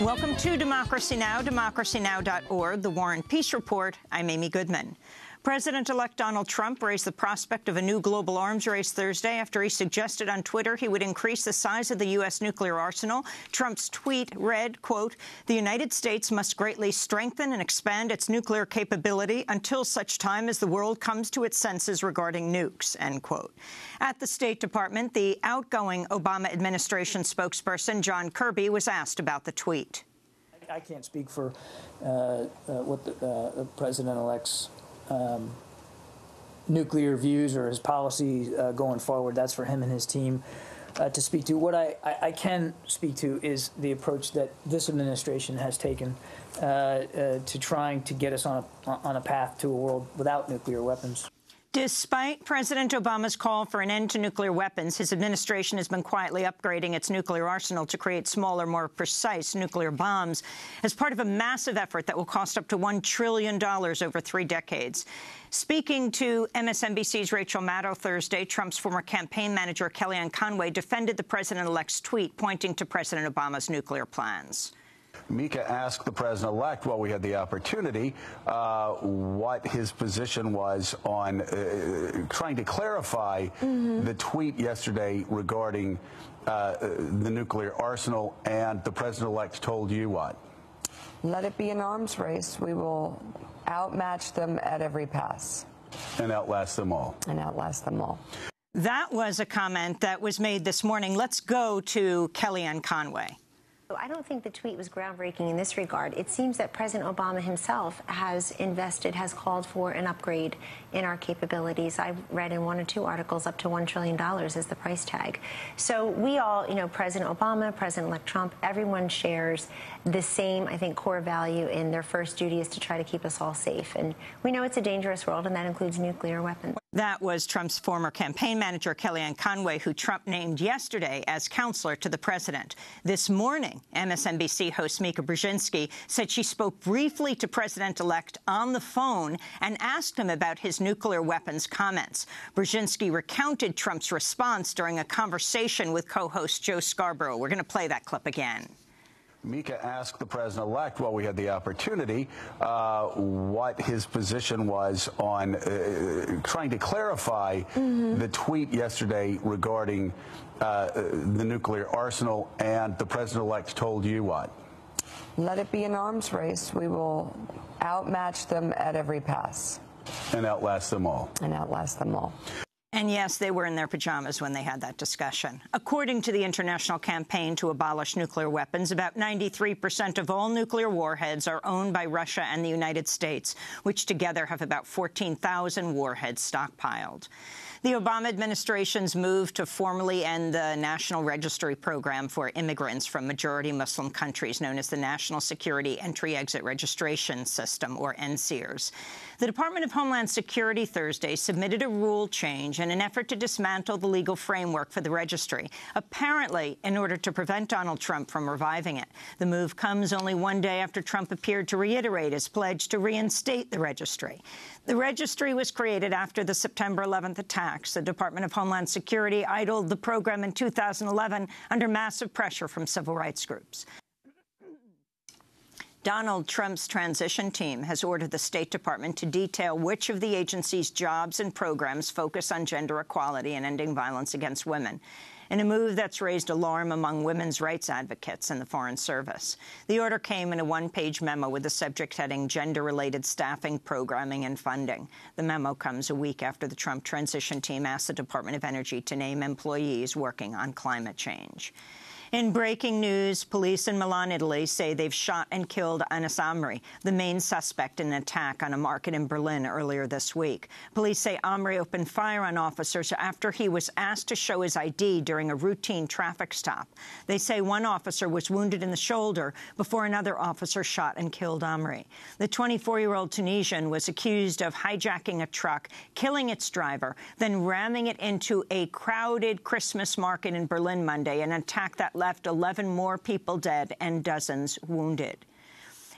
Welcome to Democracy Now!, democracynow.org, the War and Peace Report. I'm Amy Goodman. President-elect Donald Trump raised the prospect of a new global arms race Thursday after he suggested on Twitter he would increase the size of the U.S. nuclear arsenal. Trump's tweet read, quote, "The United States must greatly strengthen and expand its nuclear capability until such time as the world comes to its senses regarding nukes," end quote. At the State Department, the outgoing Obama administration spokesperson John Kirby was asked about the tweet. I can't speak for what the president-elect's nuclear views or his policy going forward. That's for him and his team to speak to. What I can speak to is the approach that this administration has taken to trying to get us on a path to a world without nuclear weapons. Despite President Obama's call for an end to nuclear weapons, his administration has been quietly upgrading its nuclear arsenal to create smaller, more precise nuclear bombs as part of a massive effort that will cost up to $1 trillion over 3 decades. Speaking to MSNBC's Rachel Maddow Thursday, Trump's former campaign manager Kellyanne Conway defended the president-elect's tweet pointing to President Obama's nuclear plans. Mika asked the president-elect, while we had the opportunity, what his position was on trying to clarify the tweet yesterday regarding the nuclear arsenal, and the president-elect told you what? Let it be an arms race. We will outmatch them at every pass. And outlast them all. And outlast them all. That was a comment that was made this morning. Let's go to Kellyanne Conway. I don't think the tweet was groundbreaking in this regard. It seems that President Obama himself has called for an upgrade in our capabilities. I've read in 1 or 2 articles up to $1 trillion is the price tag. So we all, President Obama, President-elect Trump, everyone shares the same, I think, core value in their first duty is to try to keep us all safe. And we know it's a dangerous world, and that includes nuclear weapons. That was Trump's former campaign manager, Kellyanne Conway, who Trump named yesterday as counselor to the president. This morning, MSNBC host Mika Brzezinski said she spoke briefly to President-elect on the phone and asked him about his nuclear weapons comments. Brzezinski recounted Trump's response during a conversation with co-host Joe Scarborough. We're going to play that clip again. Mika asked the president-elect, while we had the opportunity, what his position was on trying to clarify the tweet yesterday regarding the nuclear arsenal, and the president-elect told you what? Let it be an arms race. We will outmatch them at every pass. And outlast them all. And outlast them all. And yes, they were in their pajamas when they had that discussion. According to the International Campaign to Abolish Nuclear Weapons, about 93% of all nuclear warheads are owned by Russia and the United States, which together have about 14,000 warheads stockpiled. The Obama administration's move to formally end the National Registry Program for immigrants from majority Muslim countries, known as the National Security Entry-Exit Registration System, or NSEERS. The Department of Homeland Security Thursday submitted a rule change in an effort to dismantle the legal framework for the registry, apparently in order to prevent Donald Trump from reviving it. The move comes only 1 day after Trump appeared to reiterate his pledge to reinstate the registry. The registry was created after the September 11th attacks. The Department of Homeland Security idled the program in 2011 under massive pressure from civil rights groups. Donald Trump's transition team has ordered the State Department to detail which of the agency's jobs and programs focus on gender equality and ending violence against women, in a move that's raised alarm among women's rights advocates in the Foreign Service. The order came in a 1-page memo with the subject heading Gender-Related Staffing, Programming and Funding. The memo comes a week after the Trump transition team asked the Department of Energy to name employees working on climate change. In breaking news, police in Milan, Italy, say they've shot and killed Anas Amri, the main suspect in an attack on a market in Berlin earlier this week. Police say Amri opened fire on officers after he was asked to show his ID during a routine traffic stop. They say one officer was wounded in the shoulder before another officer shot and killed Amri. The 24-year-old Tunisian was accused of hijacking a truck, killing its driver, then ramming it into a crowded Christmas market in Berlin Monday, an attack that left 11 more people dead and dozens wounded.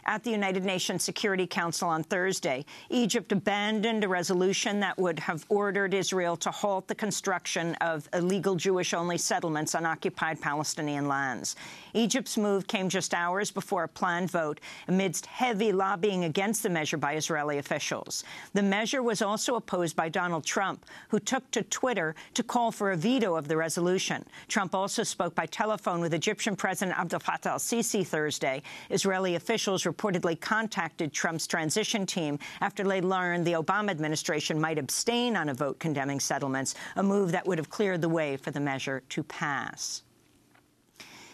At the United Nations Security Council on Thursday, Egypt abandoned a resolution that would have ordered Israel to halt the construction of illegal Jewish-only settlements on occupied Palestinian lands. Egypt's move came just hours before a planned vote amidst heavy lobbying against the measure by Israeli officials. The measure was also opposed by Donald Trump, who took to Twitter to call for a veto of the resolution. Trump also spoke by telephone with Egyptian President Abdel Fattah al-Sisi Thursday. Israeli officials reportedly contacted Trump's transition team after they learned the Obama administration might abstain on a vote condemning settlements, a move that would have cleared the way for the measure to pass.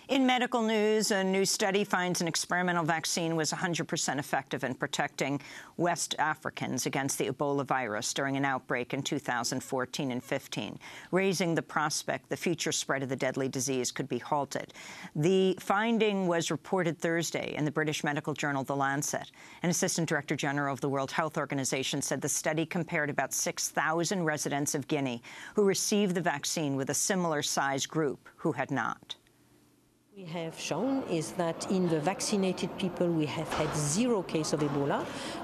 In medical news, a new study finds an experimental vaccine was 100% effective in protecting West Africans against the Ebola virus during an outbreak in 2014 and 15, raising the prospect the future spread of the deadly disease could be halted. The finding was reported Thursday in the British medical journal The Lancet. An assistant director general of the World Health Organization said the study compared about 6,000 residents of Guinea who received the vaccine with a similar size group who had not. We have shown is that in the vaccinated people we have had 0 case of Ebola,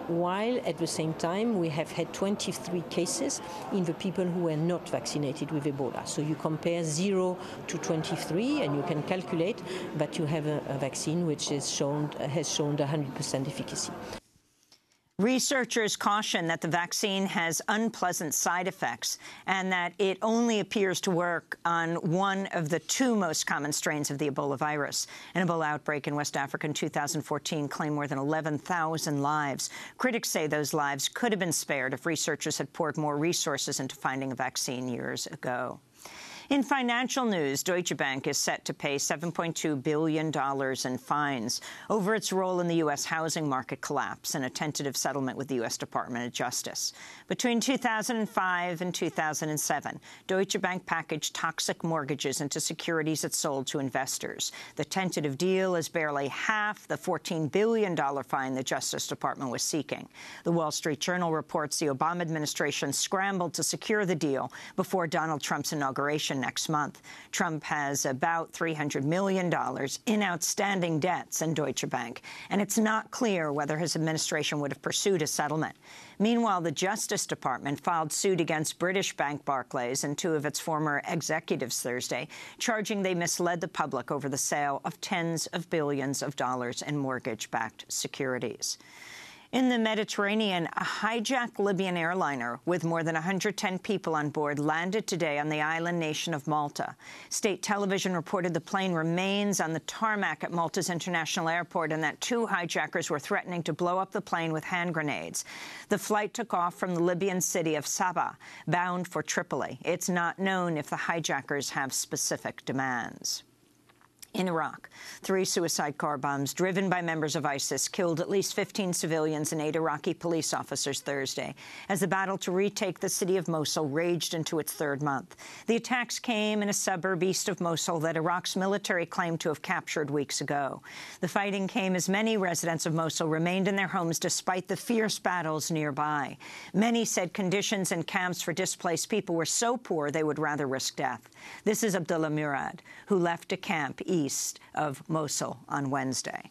while at the same time we have had 23 cases in the people who were not vaccinated with Ebola. So you compare 0 to 23 and you can calculate that you have a vaccine which has shown 100% efficacy. Researchers caution that the vaccine has unpleasant side effects and that it only appears to work on one of the 2 most common strains of the Ebola virus. An Ebola outbreak in West Africa in 2014 claimed more than 11,000 lives. Critics say those lives could have been spared if researchers had poured more resources into finding a vaccine years ago. In financial news, Deutsche Bank is set to pay $7.2 billion in fines over its role in the U.S. housing market collapse in a tentative settlement with the U.S. Department of Justice. Between 2005 and 2007, Deutsche Bank packaged toxic mortgages into securities it sold to investors. The tentative deal is barely half the $14 billion fine the Justice Department was seeking. The Wall Street Journal reports the Obama administration scrambled to secure the deal before Donald Trump's inauguration next month. Trump has about $300 million in outstanding debts in Deutsche Bank, and it's not clear whether his administration would have pursued a settlement. Meanwhile, the Justice Department filed suit against British bank Barclays and 2 of its former executives Thursday, charging they misled the public over the sale of tens of billions of dollars in mortgage-backed securities. In the Mediterranean, a hijacked Libyan airliner with more than 110 people on board landed today on the island nation of Malta. State television reported the plane remains on the tarmac at Malta's international airport and that 2 hijackers were threatening to blow up the plane with hand grenades. The flight took off from the Libyan city of Sabah, bound for Tripoli. It's not known if the hijackers have specific demands. In Iraq, 3 suicide car bombs driven by members of ISIS killed at least 15 civilians and 8 Iraqi police officers Thursday as the battle to retake the city of Mosul raged into its 3rd month. The attacks came in a suburb east of Mosul that Iraq's military claimed to have captured weeks ago. The fighting came as many residents of Mosul remained in their homes despite the fierce battles nearby. Many said conditions in camps for displaced people were so poor they would rather risk death. This is Abdullah Murad, who left a camp east of Mosul on Wednesday.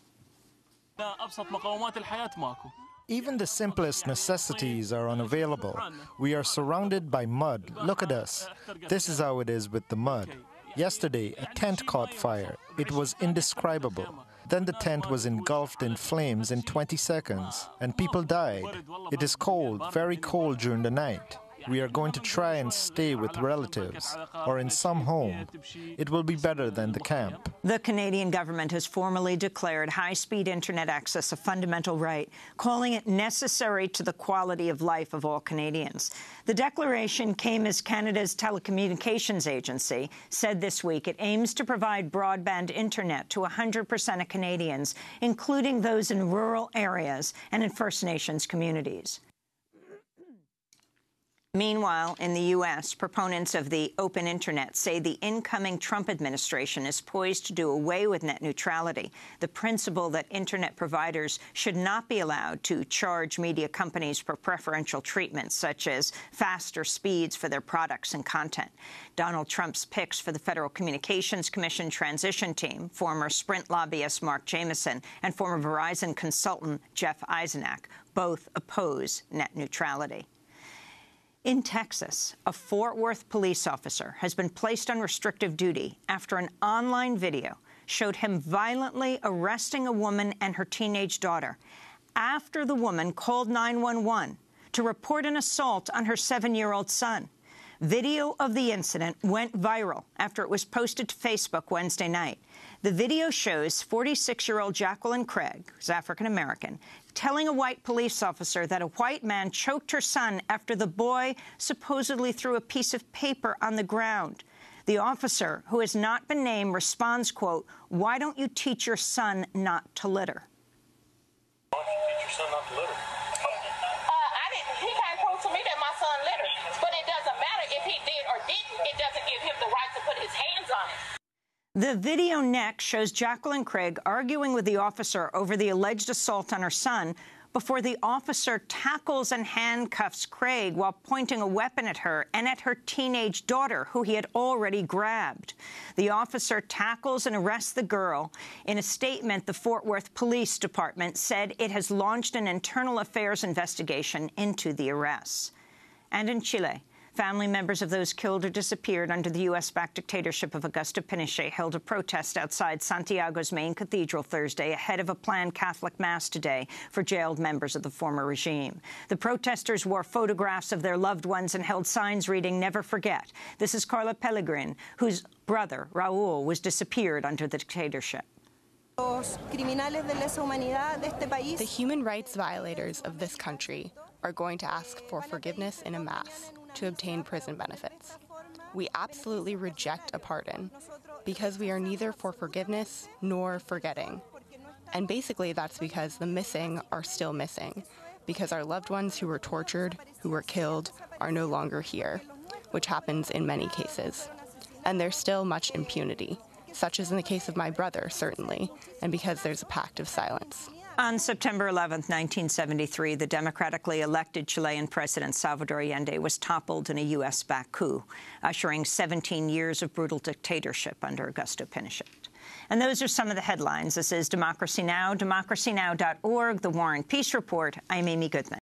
Even the simplest necessities are unavailable. We are surrounded by mud. Look at us. This is how it is with the mud. Yesterday, a tent caught fire. It was indescribable. Then the tent was engulfed in flames in 20 seconds, and people died. It is cold, very cold during the night. We are going to try and stay with relatives or in some home. It will be better than the camp. The Canadian government has formally declared high-speed internet access a fundamental right, calling it necessary to the quality of life of all Canadians. The declaration came as Canada's telecommunications agency said this week it aims to provide broadband internet to 100% of Canadians, including those in rural areas and in First Nations communities. Meanwhile, in the U.S., proponents of the open Internet say the incoming Trump administration is poised to do away with net neutrality, the principle that Internet providers should not be allowed to charge media companies for preferential treatment, such as faster speeds for their products and content. Donald Trump's picks for the Federal Communications Commission transition team, former Sprint lobbyist Mark Jameson and former Verizon consultant Jeff Eisenach, both oppose net neutrality. In Texas, a Fort Worth police officer has been placed on restrictive duty after an online video showed him violently arresting a woman and her teenage daughter after the woman called 911 to report an assault on her 7-year-old son. Video of the incident went viral after it was posted to Facebook Wednesday night. The video shows 46-year-old Jacqueline Craig, who's African-American, telling a white police officer that a white man choked her son after the boy supposedly threw a piece of paper on the ground. The officer, who has not been named, responds, quote, "Why don't you teach your son not to litter?" Why don't you teach your son not to litter? He can't prove to me that my son littered, but it doesn't matter if he did or didn't. It doesn't give him the right to put his hands on it. The video next shows Jacqueline Craig arguing with the officer over the alleged assault on her son before the officer tackles and handcuffs Craig while pointing a weapon at her and at her teenage daughter, who he had already grabbed. The officer tackles and arrests the girl. In a statement, the Fort Worth Police Department said it has launched an internal affairs investigation into the arrests. And in Chile, family members of those killed or disappeared under the U.S.-backed dictatorship of Augusto Pinochet held a protest outside Santiago's main cathedral Thursday ahead of a planned Catholic Mass today for jailed members of the former regime. The protesters wore photographs of their loved ones and held signs reading, "Never forget." This is Carla Pellegrin, whose brother, Raul, was disappeared under the dictatorship. The human rights violators of this country are going to ask for forgiveness in a mass to obtain prison benefits. We absolutely reject a pardon because we are neither for forgiveness nor forgetting. And basically that's because the missing are still missing, because our loved ones who were tortured, who were killed, are no longer here, which happens in many cases. And there's still much impunity, such as in the case of my brother, certainly, and because there's a pact of silence. On September 11, 1973, the democratically elected Chilean president Salvador Allende was toppled in a U.S.-backed coup, ushering 17 years of brutal dictatorship under Augusto Pinochet. And those are some of the headlines. This is Democracy Now!, democracynow.org, The War and Peace Report. I'm Amy Goodman.